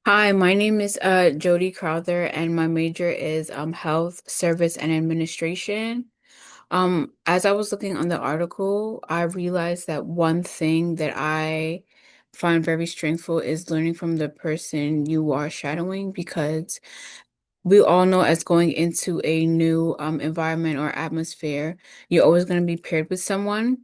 Hi, my name is Jody Crowther and my major is health service and administration. As I was looking on the article, I realized that one thing that I find very strengthful is learning from the person you are shadowing because we all know as going into a new environment or atmosphere, you're always going to be paired with someone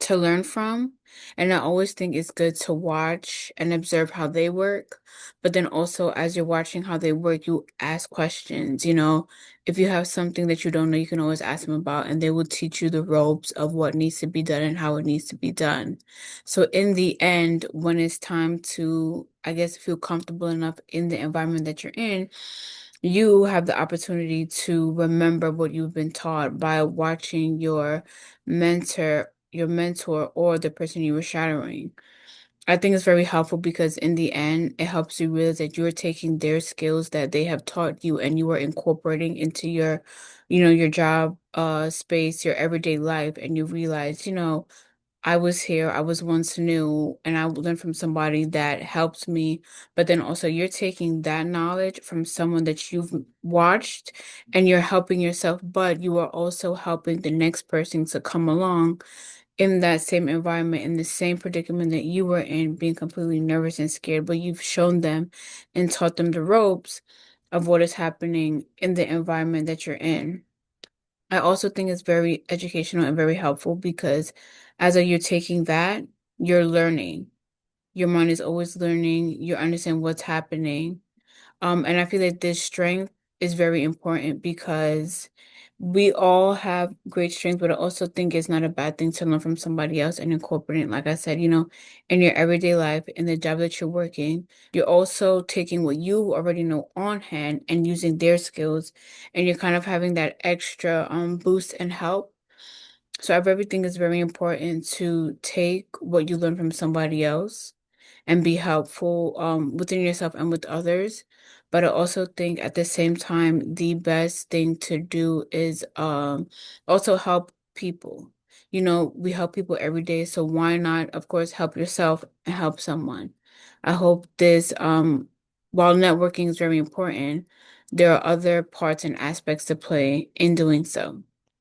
to learn from. And I always think it's good to watch and observe how they work. But then also, as you're watching how they work, you ask questions. If you have something that you don't know, you can always ask them about, and they will teach you the ropes of what needs to be done and how it needs to be done. So, in the end, when it's time to, I guess, feel comfortable enough in the environment that you're in, you have the opportunity to remember what you've been taught by watching your mentor or the person you were shadowing. I think it's very helpful because in the end, it helps you realize that you're taking their skills that they have taught you and you are incorporating into your job space, your everyday life, and you realize, I was here, I was once new, and I learned from somebody that helped me. But then also, you're taking that knowledge from someone that you've watched and you're helping yourself, but you are also helping the next person to come along in that same environment, in the same predicament that you were in, being completely nervous and scared, but you've shown them and taught them the ropes of what is happening in the environment that you're in. I also think it's very educational and very helpful because you're taking that, you're learning. Your mind is always learning, you understand what's happening. And I feel like this strength is very important because we all have great strengths, but I also think it's not a bad thing to learn from somebody else and incorporate it. Like I said, in your everyday life, in the job that you're working, you're also taking what you already know on hand and using their skills, and you're kind of having that extra boost and help. So everything is very important to take what you learn from somebody else and be helpful within yourself and with others. But I also think at the same time, the best thing to do is also help people. We help people every day, so why not, of course, help yourself and help someone. I hope this while networking is very important, there are other parts and aspects to play in doing so.